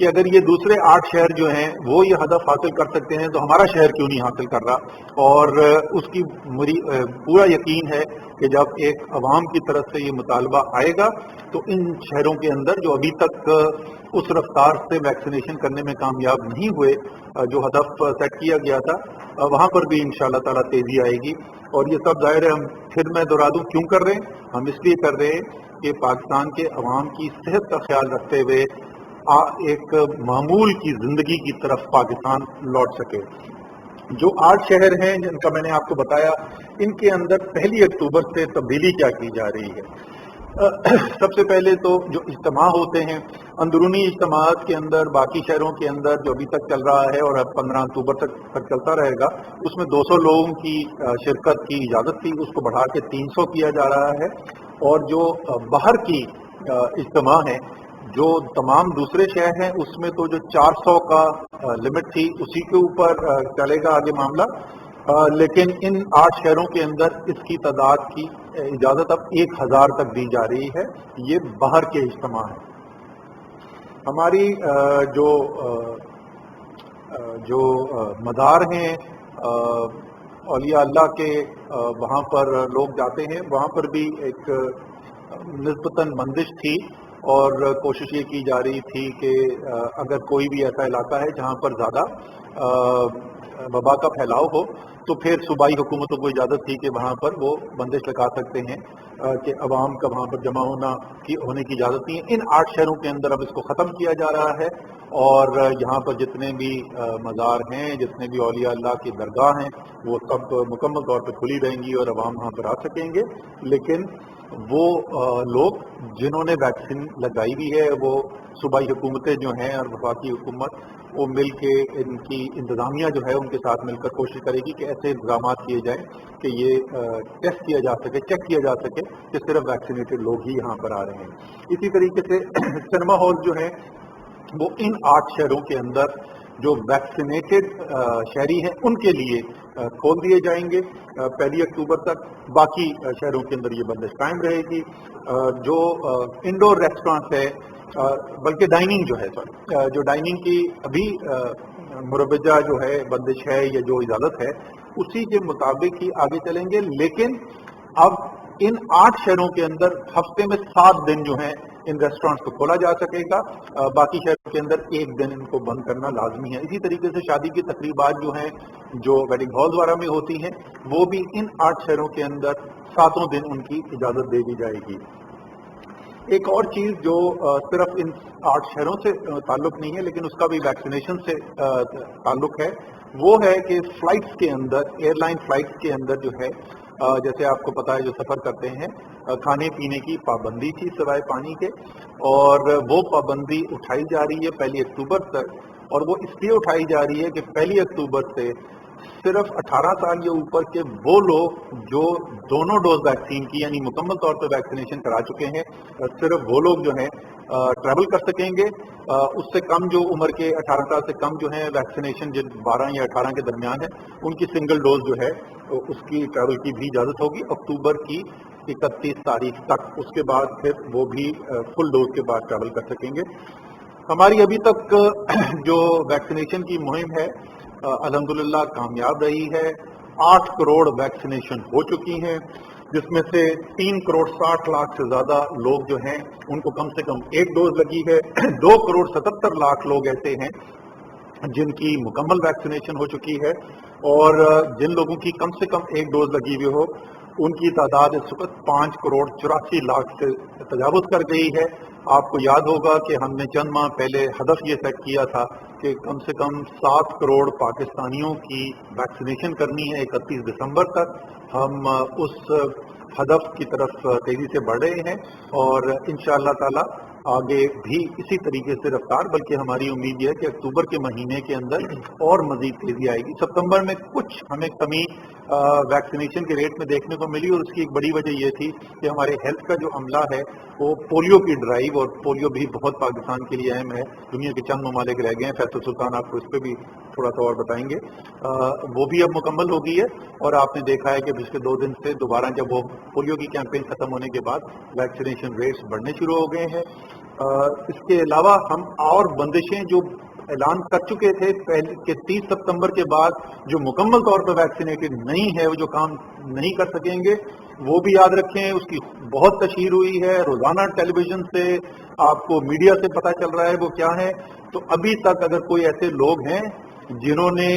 کہ اگر یہ دوسرے 8 شہر جو ہیں وہ یہ ہدف حاصل کر سکتے ہیں تو ہمارا شہر کیوں نہیں حاصل کر رہا. اور اس کی پورا یقین ہے کہ جب ایک عوام کی طرف سے یہ مطالبہ آئے گا تو ان شہروں کے اندر جو ابھی تک اس رفتار سے ویکسینیشن کرنے میں کامیاب نہیں ہوئے جو ہدف سیٹ کیا گیا تھا وہاں پر بھی انشاءاللہ تعالیٰ تیزی آئے گی. اور یہ سب ظاہر ہے ہم پھر میں دہرا دوں کیوں کر رہے ہیں. ہم اس لیے کر رہے ہیں کہ پاکستان کے عوام کی صحت کا خیال رکھتے ہوئے ایک معمول کی زندگی کی طرف پاکستان لوٹ سکے. جو 8 شہر ہیں جن کا میں نے آپ کو بتایا ان کے اندر 1 اکتوبر سے تبدیلی کیا کی جا رہی ہے. سب سے پہلے تو جو اجتماع ہوتے ہیں اندرونی اجتماعات کے اندر باقی شہروں کے اندر جو ابھی تک چل رہا ہے اور اب 15 اکتوبر تک چلتا رہے گا اس میں 200 لوگوں کی شرکت کی اجازت تھی, اس کو بڑھا کے 300 کیا جا رہا ہے. اور جو باہر کی اجتماع ہیں جو تمام دوسرے شہر ہیں اس میں تو جو 400 کا لمٹ تھی اسی کے اوپر چلے گا آگے معاملہ. لیکن ان 8 شہروں کے اندر اس کی تعداد کی اجازت اب 1000 تک دی جا رہی ہے. یہ باہر کے اجتماع ہیں. ہماری جو مزار ہیں اولیاء اللہ کے وہاں پر لوگ جاتے ہیں وہاں پر بھی ایک نسبتاً بندش تھی اور کوشش یہ کی جا رہی تھی کہ اگر کوئی بھی ایسا علاقہ ہے جہاں پر زیادہ وبا کا پھیلاؤ ہو تو پھر صوبائی حکومتوں کو اجازت تھی کہ وہاں پر وہ بندش لگا سکتے ہیں کہ عوام کا وہاں پر جمع ہونے کی اجازت نہیں ہے. ان 8 شہروں کے اندر اب اس کو ختم کیا جا رہا ہے اور یہاں پر جتنے بھی مزار ہیں جتنے بھی اولیاء اللہ کی درگاہ ہیں وہ سب مکمل طور پہ کھلی رہیں گی اور عوام وہاں پر آ سکیں گے. لیکن وہ لوگ جنہوں نے ویکسین لگائی ہوئی ہے وہ صوبائی حکومتیں جو ہیں اور وفاقی حکومت وہ مل کے ان کی انتظامیہ جو ہے ان کے ساتھ مل کر کوشش کرے گی کہ ایسے انتظامات کیے جائیں کہ یہ ٹیسٹ کیا جا سکے چیک کیا جا سکے کہ صرف ویکسینیٹڈ لوگ ہی یہاں پر آ رہے ہیں. اسی طریقے سے سنیما ہال جو ہیں وہ ان 8 شہروں کے اندر جو ویکسینیٹڈ شہری ہیں ان کے لیے کھول دیے جائیں گے 1 اکتوبر تک. باقی شہروں کے اندر یہ بندش قائم رہے گی. جو انڈور ریسٹورانٹ ہے بلکہ ڈائننگ جو ہے جو ڈائننگ کی ابھی مروجہ جو ہے بندش ہے یا جو اجازت ہے اسی کے مطابق ہی آگے چلیں گے. لیکن اب ان 8 شہروں کے اندر ہفتے میں 7 دن جو ہیں ان ریسٹورانٹس کو کھولا جا سکے گا. باقی شہروں کے اندر 1 دن ان کو بند کرنا لازمی ہے. اسی طریقے سے شادی کی تقریبات جو ہیں جو ویڈنگ ہالز وغیرہ میں ہوتی ہیں وہ بھی ان 8 شہروں کے اندر 7 دن ان کی اجازت دے دی جائے گی. ایک اور چیز جو صرف ان 8 شہروں سے تعلق نہیں ہے لیکن اس کا بھی ویکسینیشن سے تعلق ہے وہ ہے کہ فلائٹس کے اندر ایئر لائن فلائٹس کے اندر جو ہے جیسے آپ کو پتا ہے جو سفر کرتے ہیں کھانے پینے کی پابندی تھی سوائے پانی کے اور وہ پابندی اٹھائی جا رہی ہے 1 اکتوبر تک. اور وہ اس لیے اٹھائی جا رہی ہے کہ 1 اکتوبر سے صرف 18 سال یا اوپر کے وہ لوگ جو دونوں ڈوز ویکسین کی یعنی مکمل طور پہ ویکسینیشن کرا چکے ہیں صرف وہ لوگ جو ہیں ٹریول کر سکیں گے. اس سے کم جو عمر کے 18 سال سے کم جو ہیں ویکسینیشن جن 12 یا 18 کے درمیان ہے ان کی سنگل ڈوز جو ہے اس کی ٹریول کی بھی اجازت ہوگی اکتوبر کی 31 تاریخ تک. اس کے بعد پھر وہ بھی فل ڈوز کے بعد ٹریول کر سکیں گے. ہماری ابھی تک جو ویکسینیشن کی مہم ہے الحمدللہ کامیاب رہی ہے. 8 کروڑ ویکسینیشن ہو چکی ہیں جس میں سے 3 کروڑ 60 لاکھ سے زیادہ لوگ جو ہیں ان کو کم سے کم 1 ڈوز لگی ہے. 2 کروڑ 77 لاکھ لوگ ایسے ہیں جن کی مکمل ویکسینیشن ہو چکی ہے اور جن لوگوں کی کم سے کم 1 ڈوز لگی ہوئی ہو ان کی تعداد اس وقت 5 کروڑ 84 لاکھ سے تجاوز کر گئی ہے. آپ کو یاد ہوگا کہ ہم نے چند ماہ پہلے ہدف یہ سیٹ کیا تھا کہ کم سے کم 7 کروڑ پاکستانیوں کی ویکسینیشن کرنی ہے 31 دسمبر تک. ہم اس ہدف کی طرف تیزی سے بڑھ رہے ہیں اور انشاءاللہ تعالی آگے بھی اسی طریقے سے رفتار بلکہ ہماری امید یہ ہے کہ اکتوبر کے مہینے کے اندر اور مزید تیزی آئے گی. ستمبر میں کچھ ہمیں کمی ویکسینیشن کے ریٹ میں دیکھنے کو ملی اور اس کی ایک بڑی وجہ یہ تھی کہ ہمارے ہیلتھ کا جو عملہ ہے وہ پولیو کی ڈرائیو اور پولیو بھی بہت پاکستان کے لیے اہم ہے. دنیا کے چند ممالک رہ گئے ہیں فیصل سلطان آپ کو اس پہ بھی تھوڑا سا اور بتائیں گے. وہ بھی اب مکمل ہو گئی ہے اور آپ نے دیکھا ہے کہ پچھلے 2 دن سے دوبارہ جب وہ پولیو کی کیمپین ختم ہونے کے بعد ویکسینیشن ریٹس بڑھنے شروع ہو گئے ہیں. اس کے علاوہ ہم اور بندشیں جو اعلان کر چکے تھے پہلے کہ 30 ستمبر کے بعد جو مکمل طور پر ویکسینیٹڈ نہیں ہے وہ جو کام نہیں کر سکیں گے وہ بھی یاد رکھیں. اس کی بہت تشہیر ہوئی ہے, روزانہ ٹیلی ویژن سے آپ کو میڈیا سے پتہ چل رہا ہے وہ کیا ہے. تو ابھی تک اگر کوئی ایسے لوگ ہیں جنہوں نے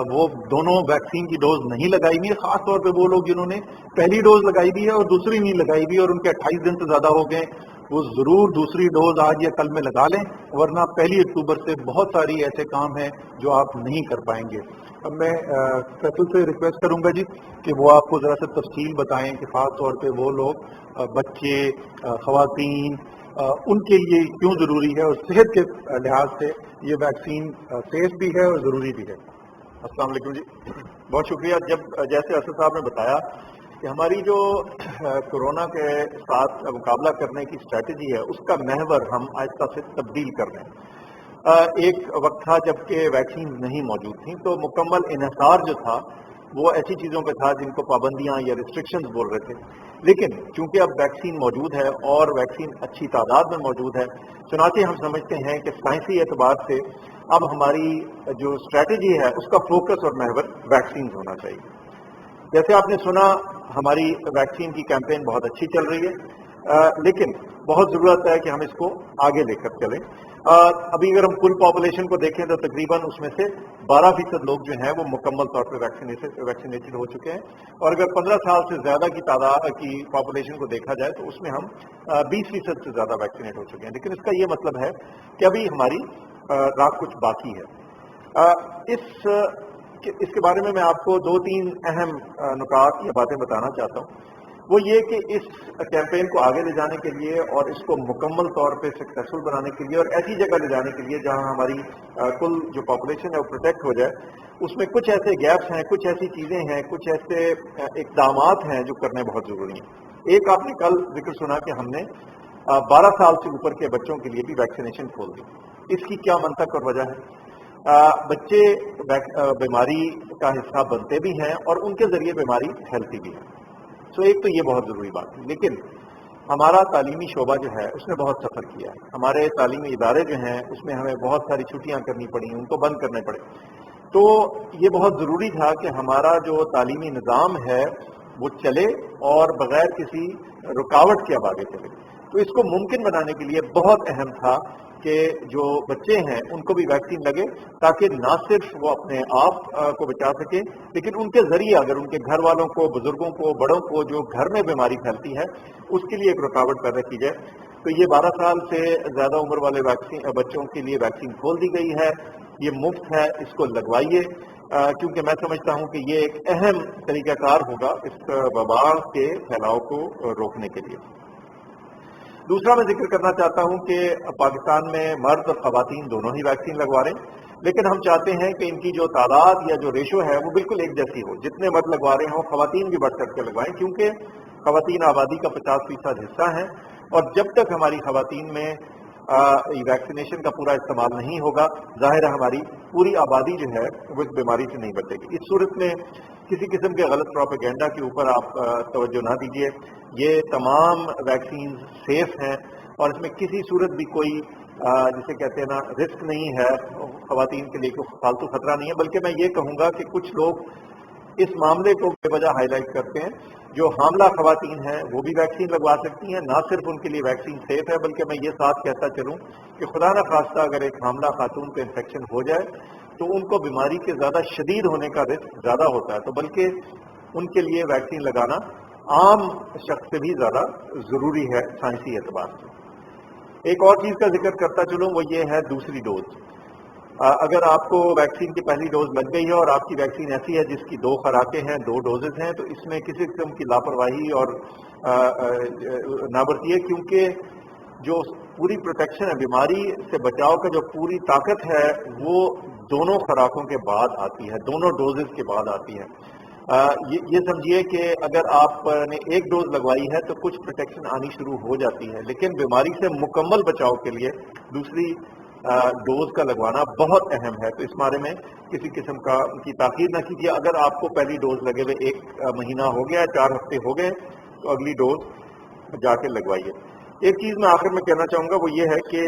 وہ دونوں ویکسین کی ڈوز نہیں لگائی ہوئی ہے, خاص طور پہ وہ لوگ جنہوں نے پہلی ڈوز لگائی بھی ہے اور دوسری نہیں لگائی بھی اور ان کے 28 دن سے زیادہ ہو گئے, وہ ضرور دوسری ڈوز آج یا کل میں لگا لیں, ورنہ 1 اکتوبر سے بہت ساری ایسے کام ہیں جو آپ نہیں کر پائیں گے. اب میں فیصل سے ریکویسٹ کروں گا جی کہ وہ آپ کو ذرا سے تفصیل بتائیں کہ خاص طور پہ وہ لوگ بچے, خواتین, ان کے لیے کیوں ضروری ہے اور صحت کے لحاظ سے یہ ویکسین سیف بھی ہے اور ضروری بھی ہے. السلام علیکم جی, بہت شکریہ. جیسے اسد صاحب نے بتایا کہ ہماری جو کورونا کے ساتھ مقابلہ کرنے کی اسٹریٹجی ہے اس کا محور ہم آہستہ سے تبدیل کر رہے ہیں. ایک وقت تھا جب کہ ویکسین نہیں موجود تھیں تو مکمل انحصار جو تھا وہ ایسی چیزوں پہ تھا جن کو پابندیاں یا ریسٹرکشنز بول رہے تھے. لیکن چونکہ اب ویکسین موجود ہے اور ویکسین اچھی تعداد میں موجود ہے, چنانچہ ہم سمجھتے ہیں کہ سائنسی اعتبار سے اب ہماری جو اسٹریٹجی ہے اس کا فوکس اور محور ویکسینز ہونا چاہیے. جیسے آپ نے سنا ہماری ویکسین کی کیمپین بہت اچھی چل رہی ہے, لیکن بہت ضرورت ہے کہ ہم اس کو آگے لے کر چلیں. ابھی اگر ہم کل پاپولیشن کو دیکھیں تو تقریباً اس میں سے 12% لوگ جو ہیں وہ مکمل طور پہ ویکسینیٹڈ ہو چکے ہیں, اور اگر 15 سال سے زیادہ کی تعداد کی پاپولیشن کو دیکھا جائے تو اس میں ہم 20% سے زیادہ ویکسینیٹ ہو چکے ہیں. لیکن اس کا یہ مطلب ہے کہ ابھی ہماری راہ کچھ باقی ہے. اس کے بارے میں آپ کو 2-3 اہم نکات یا باتیں بتانا چاہتا ہوں. وہ یہ کہ اس کیمپین کو آگے لے جانے کے لیے اور اس کو مکمل طور پہ سکسیسفل بنانے کے لیے اور ایسی جگہ لے جانے کے لیے جہاں ہماری کل جو پاپولیشن ہے وہ پروٹیکٹ ہو جائے, اس میں کچھ ایسے گیپس ہیں, کچھ ایسی چیزیں ہیں, کچھ ایسے اقدامات ہیں جو کرنے بہت ضروری ہیں. ایک آپ نے کل ذکر سنا کہ ہم نے 12 سال سے اوپر کے بچوں کے لیے بھی ویکسینیشن کھول دی. اس کی کیا منطق اور وجہ ہے؟ بچے بیماری کا حصہ بنتے بھی ہیں اور ان کے ذریعے بیماری پھیلتی بھی ہے. سو ایک تو یہ بہت ضروری بات ہے. لیکن ہمارا تعلیمی شعبہ جو ہے اس نے بہت سفر کیا ہے. ہمارے تعلیمی ادارے جو ہیں اس میں ہمیں بہت ساری چھٹیاں کرنی پڑیں, ان کو بند کرنے پڑے. تو یہ بہت ضروری تھا کہ ہمارا جو تعلیمی نظام ہے وہ چلے اور بغیر کسی رکاوٹ کے اب آگے چلے. تو اس کو ممکن بنانے کے لیے بہت اہم تھا کہ جو بچے ہیں ان کو بھی ویکسین لگے, تاکہ نہ صرف وہ اپنے آپ کو بچا سکیں لیکن ان کے ذریعے اگر ان کے گھر والوں کو, بزرگوں کو, بڑوں کو جو گھر میں بیماری پھیلتی ہے اس کے لیے ایک رکاوٹ پیدا کی جائے. تو یہ 12 سال سے زیادہ عمر والے بچوں کے لیے ویکسین کھول دی گئی ہے. یہ مفت ہے, اس کو لگوائیے, کیونکہ میں سمجھتا ہوں کہ یہ ایک اہم طریقہ کار ہوگا اس وبا کے پھیلاؤ کو روکنے کے لیے. دوسرا میں ذکر کرنا چاہتا ہوں کہ پاکستان میں مرد اور خواتین دونوں ہی ویکسین لگوا رہے ہیں, لیکن ہم چاہتے ہیں کہ ان کی جو تعداد یا جو ریشو ہے وہ بالکل ایک جیسی ہو. جتنے مرد لگوا رہے ہیں وہ خواتین بھی بڑھ چڑھ کے لگوائیں, کیونکہ خواتین آبادی کا 50% حصہ ہیں, اور جب تک ہماری خواتین میں ویکسینیشن کا پورا استعمال نہیں ہوگا, ظاہر ہے ہماری پوری آبادی جو ہے وہ اس بیماری سے نہیں بچے گی. اس صورت میں کسی قسم کے غلط پروپیگنڈا کے اوپر آپ توجہ نہ دیجیے. یہ تمام ویکسین سیف ہیں اور اس میں کسی صورت بھی کوئی جسے کہتے ہیں نا رسک نہیں ہے, خواتین کے لیے کوئی فالتو خطرہ نہیں ہے. بلکہ میں یہ کہوں گا کہ کچھ لوگ اس معاملے کو بے وجہ ہائی لائٹ کرتے ہیں. جو حاملہ خواتین ہیں وہ بھی ویکسین لگوا سکتی ہیں, نہ صرف ان کے لیے ویکسین سیف ہے بلکہ میں یہ ساتھ کہتا چلوں کہ خدا نہ خواستہ اگر ایک حاملہ خاتون کو انفیکشن ہو جائے تو ان کو بیماری کے زیادہ شدید ہونے کا رسک زیادہ ہوتا ہے. تو بلکہ ان کے لیے ویکسین لگانا عام شخص سے بھی زیادہ ضروری ہے سائنسی اعتبار سے. ایک اور چیز کا ذکر کرتا چلوں, وہ یہ ہے دوسری ڈوز. اگر آپ کو ویکسین کی پہلی ڈوز لگ گئی ہے اور آپ کی ویکسین ایسی ہے جس کی 2 خوراکیں ہیں, 2 ڈوزز ہیں, تو اس میں کسی قسم کی لاپرواہی اور نہ برتیے, کیونکہ جو پوری پروٹیکشن ہے, بیماری سے بچاؤ کا جو پوری طاقت ہے وہ دونوں خوراکوں کے بعد آتی ہے, دونوں ڈوزز کے بعد آتی ہے. یہ سمجھیے کہ اگر آپ نے ایک ڈوز لگوائی ہے تو کچھ پروٹیکشن آنی شروع ہو جاتی ہے, لیکن بیماری سے مکمل بچاؤ کے لیے دوسری ڈوز کا لگوانا بہت اہم ہے. تو اس بارے میں کسی قسم کی تاخیر نہ کیجیے. اگر آپ کو پہلی ڈوز لگے ہوئے 1 مہینہ ہو گیا, 4 ہفتے ہو گئے, تو اگلی ڈوز جا کے لگوائیے. ایک چیز میں آخر میں کہنا چاہوں گا وہ یہ ہے کہ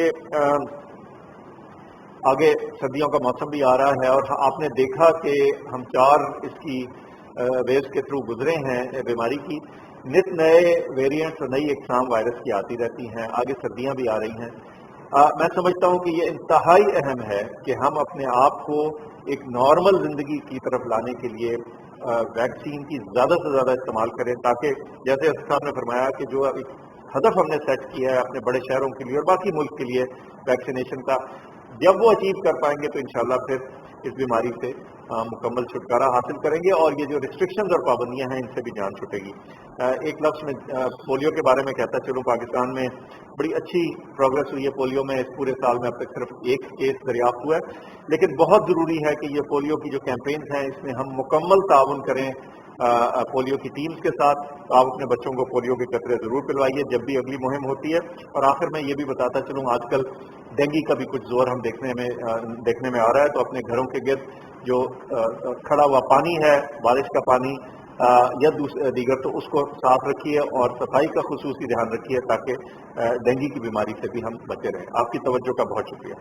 آگے سردیوں کا موسم بھی آ رہا ہے اور آپ نے دیکھا کہ ہم 4 اس کی ویوز کے تھرو گزرے ہیں بیماری کی. نت نئے ویریئنٹس اور نئی اقسام وائرس کی آتی رہتی ہیں. آگے سردیاں بھی آ رہی ہیں. میں سمجھتا ہوں کہ یہ انتہائی اہم ہے کہ ہم اپنے آپ کو ایک نارمل زندگی کی طرف لانے کے لیے ویکسین کی زیادہ سے زیادہ استعمال کریں، تاکہ جیسے اسد صاحب نے فرمایا کہ جو ایک ہدف ہم نے سیٹ کیا ہے اپنے بڑے شہروں کے لیے اور باقی ملک کے لیے ویکسینیشن کا، جب وہ اچیو کر پائیں گے تو انشاءاللہ پھر اس بیماری سے مکمل چھٹکارا حاصل کریں گے اور یہ جو ریسٹرکشنز اور پابندیاں ہیں ان سے بھی جان چھٹے گی. ایک لفظ میں پولیو کے بارے میں کہتا چلوں، پاکستان میں بڑی اچھی پروگرس ہوئی ہے پولیو میں. اس پورے سال میں اب تک صرف 1 کیس دریافت ہوا ہے، لیکن بہت ضروری ہے کہ یہ پولیو کی جو کیمپینز ہیں اس میں ہم مکمل تعاون کریں پولیو کی ٹیمز کے ساتھ. آپ اپنے بچوں کو پولیو کے قطرے ضرور پلوائیے جب بھی اگلی مہم ہوتی ہے. اور آخر میں یہ بھی بتاتا چلوں، آج کل ڈینگی کا بھی کچھ زور ہم دیکھنے میں آ رہا ہے، تو اپنے گھروں کے گرد جو کھڑا ہوا پانی ہے، بارش کا پانی یا دیگر، تو اس کو صاف رکھیے اور صفائی کا خصوصی دھیان رکھیے تاکہ ڈینگی کی بیماری سے بھی ہم بچے رہیں. آپ کی توجہ کا بہت شکریہ.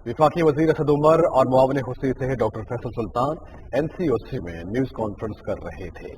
وفاقی وزیر اسد عمر اور معاون خصوصی صحت ڈاکٹر فیصل سلطان NCOC میں نیوز کانفرنس کر رہے تھے.